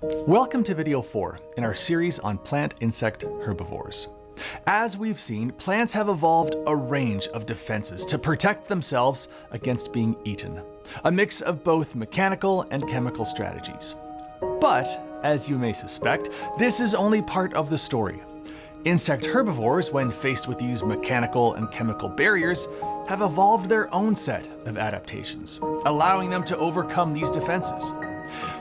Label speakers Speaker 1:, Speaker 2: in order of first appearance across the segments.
Speaker 1: Welcome to video 4 in our series on plant insect herbivores. As we've seen, plants have evolved a range of defenses to protect themselves against being eaten, a mix of both mechanical and chemical strategies. But, as you may suspect, this is only part of the story. Insect herbivores, when faced with these mechanical and chemical barriers, have evolved their own set of adaptations, allowing them to overcome these defenses.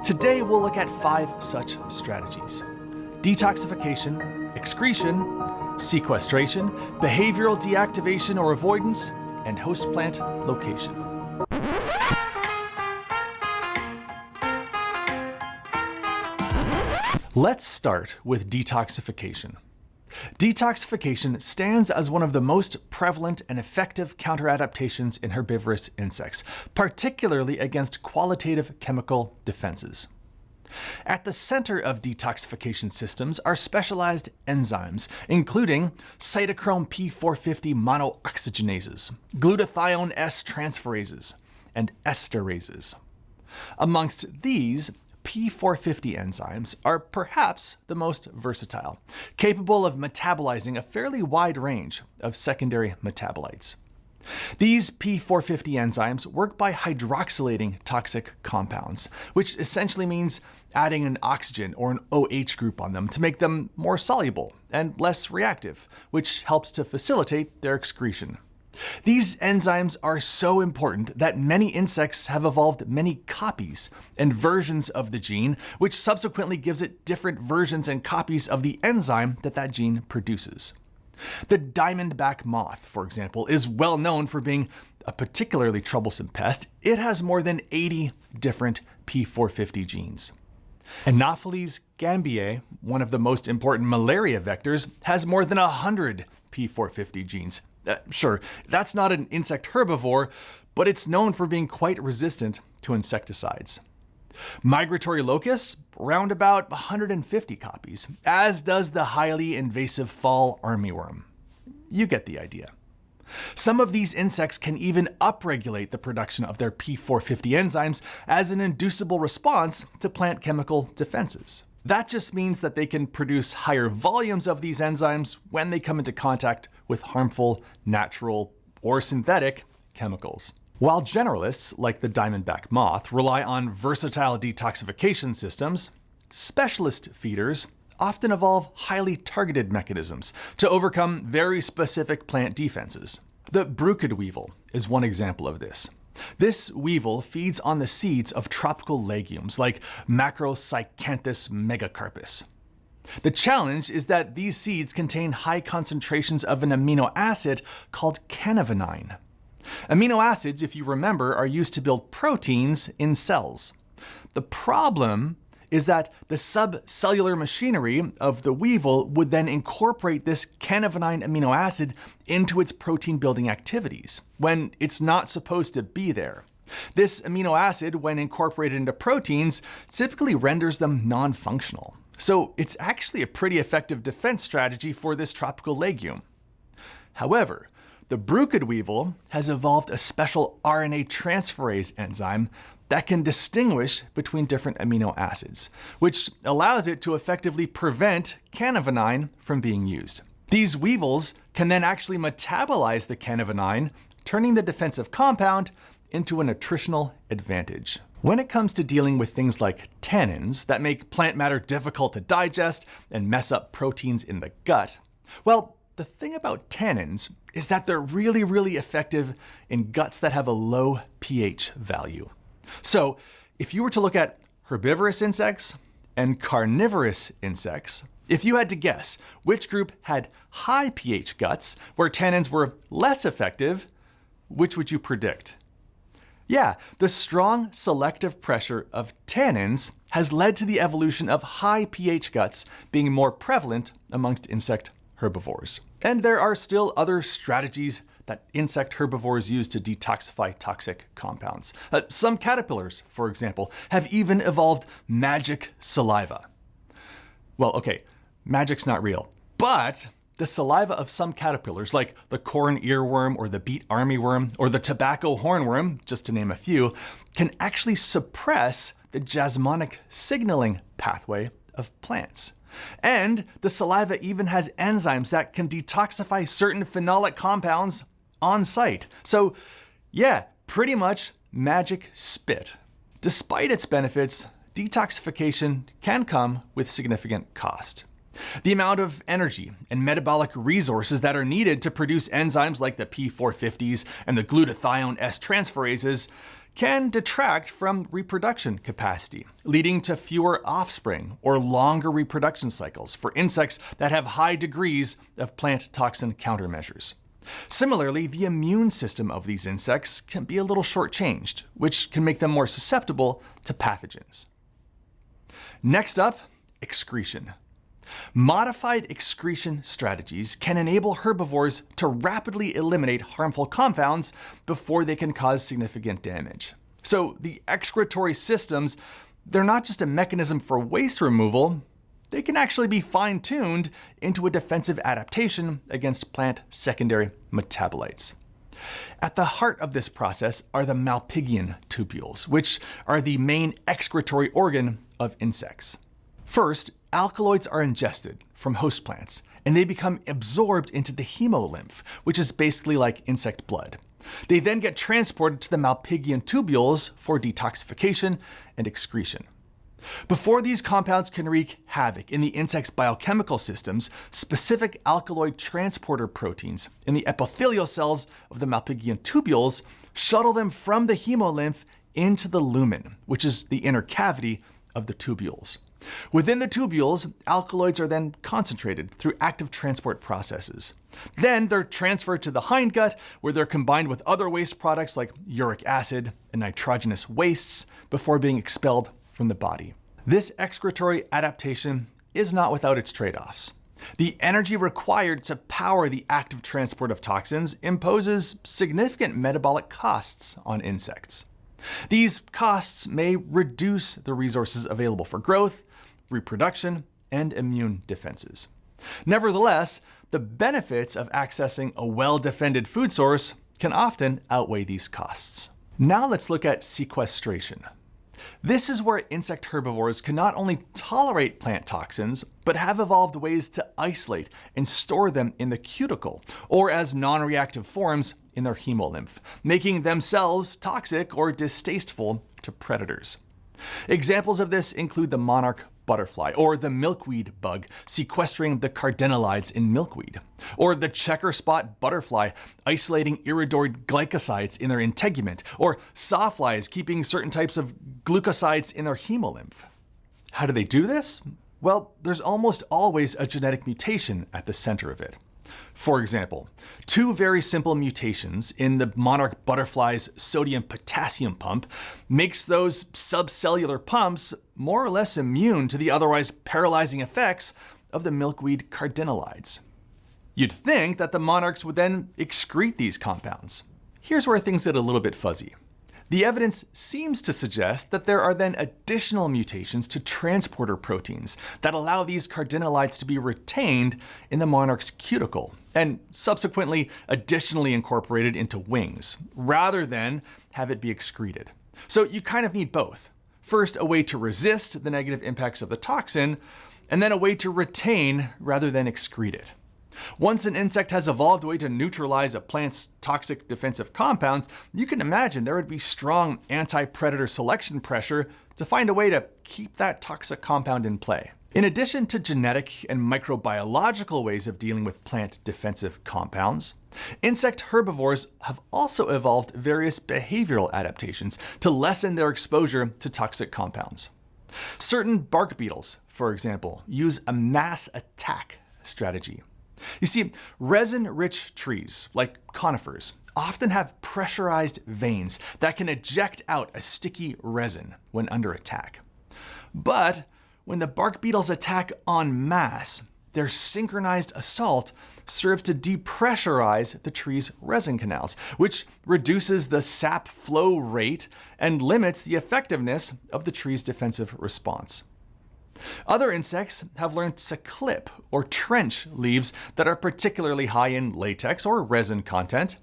Speaker 1: Today we'll look at 5 such strategies: detoxification, excretion, sequestration, behavioral deactivation or avoidance, and host plant location. Let's start with detoxification. Detoxification stands as one of the most prevalent and effective counter-adaptations in herbivorous insects, particularly against qualitative chemical defenses. At the center of detoxification systems are specialized enzymes, including cytochrome P450 monooxygenases, glutathione S transferases, and esterases. Amongst these, P450 enzymes are perhaps the most versatile, capable of metabolizing a fairly wide range of secondary metabolites. These P450 enzymes work by hydroxylating toxic compounds, which essentially means adding an oxygen or an OH group on them to make them more soluble and less reactive, which helps to facilitate their excretion. These enzymes are so important that many insects have evolved many copies and versions of the gene, which subsequently gives it different versions and copies of the enzyme that gene produces. The diamondback moth, for example, is well known for being a particularly troublesome pest. It has more than 80 different P450 genes. Anopheles gambiae, one of the most important malaria vectors, has more than 100 P450 genes. Sure, that's not an insect herbivore, but it's known for being quite resistant to insecticides. Migratory locusts, around about 150 copies, as does the highly invasive fall armyworm. You get the idea. Some of these insects can even upregulate the production of their P450 enzymes as an inducible response to plant chemical defenses. That just means that they can produce higher volumes of these enzymes when they come into contact with harmful, natural, or synthetic chemicals. While generalists, like the diamondback moth, rely on versatile detoxification systems, specialist feeders often evolve highly targeted mechanisms to overcome very specific plant defenses. The bruchid weevil is one example of this. This weevil feeds on the seeds of tropical legumes like Macrocycanthus megacarpus. The challenge is that these seeds contain high concentrations of an amino acid called canavanine. Amino acids, if you remember, are used to build proteins in cells. The problem is that the subcellular machinery of the weevil would then incorporate this canavanine amino acid into its protein-building activities, when it's not supposed to be there. This amino acid, when incorporated into proteins, typically renders them non-functional. So it's actually a pretty effective defense strategy for this tropical legume. However, the bruchid weevil has evolved a special RNA transferase enzyme that can distinguish between different amino acids, which allows it to effectively prevent canavanine from being used. These weevils can then actually metabolize the canavanine, turning the defensive compound into a nutritional advantage. When it comes to dealing with things like tannins that make plant matter difficult to digest and mess up proteins in the gut, well, the thing about tannins is that they're really effective in guts that have a low pH value. So if you were to look at herbivorous insects and carnivorous insects, if you had to guess which group had high pH guts where tannins were less effective, which would you predict? Yeah, the strong selective pressure of tannins has led to the evolution of high pH guts being more prevalent amongst insect herbivores. And there are still other strategies that insect herbivores use to detoxify toxic compounds. Some caterpillars, for example, have even evolved magic saliva. Well, okay, magic's not real, but the saliva of some caterpillars, like the corn earworm or the beet armyworm or the tobacco hornworm, just to name a few, can actually suppress the jasmonic signaling pathway of plants. And the saliva even has enzymes that can detoxify certain phenolic compounds on site. So yeah, pretty much magic spit. Despite its benefits, detoxification can come with significant cost. The amount of energy and metabolic resources that are needed to produce enzymes like the P450s and the glutathione S transferases can detract from reproduction capacity, leading to fewer offspring or longer reproduction cycles for insects that have high degrees of plant toxin countermeasures. Similarly, the immune system of these insects can be a little shortchanged, which can make them more susceptible to pathogens. Next up, excretion. Modified excretion strategies can enable herbivores to rapidly eliminate harmful compounds before they can cause significant damage. So the excretory systems, they're not just a mechanism for waste removal, they can actually be fine-tuned into a defensive adaptation against plant secondary metabolites. At the heart of this process are the Malpighian tubules, which are the main excretory organ of insects. First, alkaloids are ingested from host plants, and they become absorbed into the hemolymph, which is basically like insect blood. They then get transported to the Malpighian tubules for detoxification and excretion. Before these compounds can wreak havoc in the insect's biochemical systems, specific alkaloid transporter proteins in the epithelial cells of the Malpighian tubules shuttle them from the hemolymph into the lumen, which is the inner cavity of the tubules. Within the tubules, alkaloids are then concentrated through active transport processes. Then they're transferred to the hindgut, where they're combined with other waste products like uric acid and nitrogenous wastes before being expelled from the body. This excretory adaptation is not without its trade-offs. The energy required to power the active transport of toxins imposes significant metabolic costs on insects. These costs may reduce the resources available for growth, reproduction, and immune defenses. Nevertheless, the benefits of accessing a well-defended food source can often outweigh these costs. Now let's look at sequestration. This is where insect herbivores can not only tolerate plant toxins, but have evolved ways to isolate and store them in the cuticle, or as non-reactive forms in their hemolymph, making themselves toxic or distasteful to predators. Examples of this include the monarch butterfly, or the milkweed bug sequestering the cardinalides in milkweed, or the checker spot butterfly isolating iridoid glycosides in their integument, or sawflies keeping certain types of glucosides in their hemolymph. How do they do this? Well, there's almost always a genetic mutation at the center of it. For example, two very simple mutations in the monarch butterfly's sodium-potassium pump makes those subcellular pumps more or less immune to the otherwise paralyzing effects of the milkweed cardinalides. You'd think that the monarchs would then excrete these compounds. Here's where things get a little bit fuzzy. The evidence seems to suggest that there are then additional mutations to transporter proteins that allow these cardinalides to be retained in the monarch's cuticle and subsequently additionally incorporated into wings, rather than have it be excreted. So you kind of need both. First, a way to resist the negative impacts of the toxin, and then a way to retain rather than excrete it. Once an insect has evolved a way to neutralize a plant's toxic defensive compounds, you can imagine there would be strong anti-predator selection pressure to find a way to keep that toxic compound in play. In addition to genetic and microbiological ways of dealing with plant defensive compounds, insect herbivores have also evolved various behavioral adaptations to lessen their exposure to toxic compounds. Certain bark beetles, for example, use a mass attack strategy. You see, resin-rich trees, like conifers, often have pressurized veins that can eject out a sticky resin when under attack. But when the bark beetles attack en masse, their synchronized assault serves to depressurize the tree's resin canals, which reduces the sap flow rate and limits the effectiveness of the tree's defensive response. Other insects have learned to clip or trench leaves that are particularly high in latex or resin content.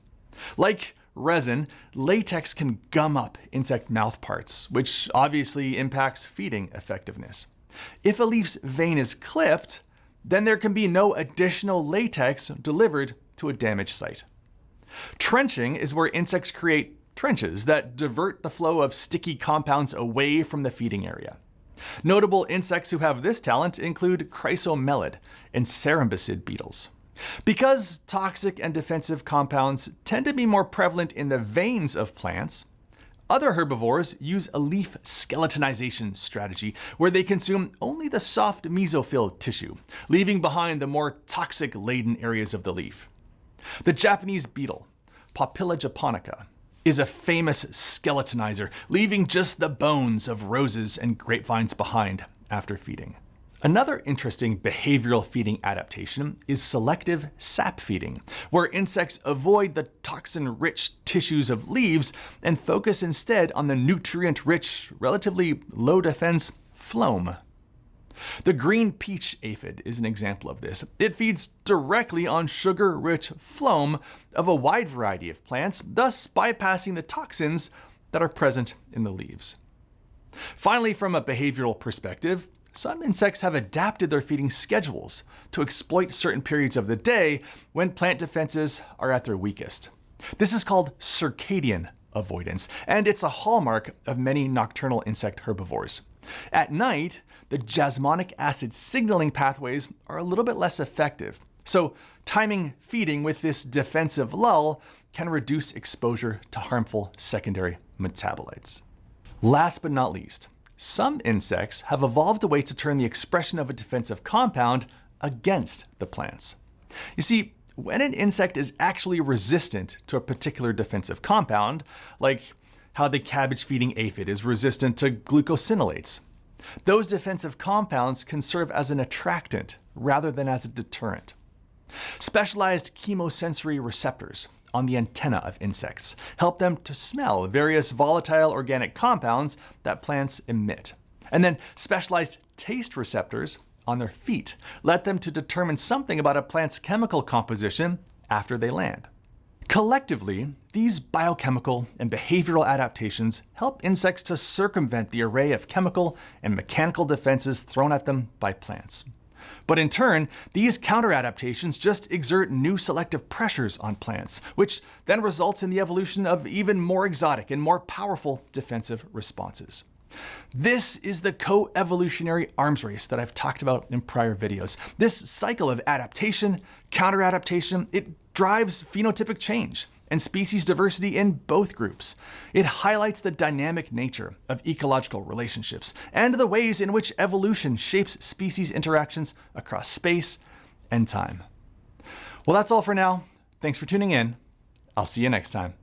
Speaker 1: Like resin, latex can gum up insect mouthparts, which obviously impacts feeding effectiveness. If a leaf's vein is clipped, then there can be no additional latex delivered to a damaged site. Trenching is where insects create trenches that divert the flow of sticky compounds away from the feeding area. Notable insects who have this talent include chrysomelid and cerambycid beetles. Because toxic and defensive compounds tend to be more prevalent in the veins of plants, other herbivores use a leaf skeletonization strategy where they consume only the soft mesophyll tissue, leaving behind the more toxic-laden areas of the leaf. The Japanese beetle, Papilla japonica, is a famous skeletonizer, leaving just the bones of roses and grapevines behind after feeding. Another interesting behavioral feeding adaptation is selective sap feeding, where insects avoid the toxin-rich tissues of leaves and focus instead on the nutrient-rich, relatively low-defense phloem. The green peach aphid is an example of this. It feeds directly on sugar-rich phloem of a wide variety of plants, thus bypassing the toxins that are present in the leaves. Finally, from a behavioral perspective, some insects have adapted their feeding schedules to exploit certain periods of the day when plant defenses are at their weakest. This is called circadian avoidance, and it's a hallmark of many nocturnal insect herbivores. At night, the jasmonic acid signaling pathways are a little bit less effective, so timing feeding with this defensive lull can reduce exposure to harmful secondary metabolites. Last but not least, some insects have evolved a way to turn the expression of a defensive compound against the plants. You see, when an insect is actually resistant to a particular defensive compound, like how the cabbage-feeding aphid is resistant to glucosinolates, those defensive compounds can serve as an attractant rather than as a deterrent. Specialized chemosensory receptors on the antenna of insects help them to smell various volatile organic compounds that plants emit. And then specialized taste receptors on their feet let them to determine something about a plant's chemical composition after they land. Collectively, these biochemical and behavioral adaptations help insects to circumvent the array of chemical and mechanical defenses thrown at them by plants. But in turn, these counter-adaptations just exert new selective pressures on plants, which then results in the evolution of even more exotic and more powerful defensive responses. This is the co-evolutionary arms race that I've talked about in prior videos. This cycle of adaptation, counter-adaptation, it drives phenotypic change and species diversity in both groups. It highlights the dynamic nature of ecological relationships and the ways in which evolution shapes species interactions across space and time. Well, that's all for now. Thanks for tuning in. I'll see you next time.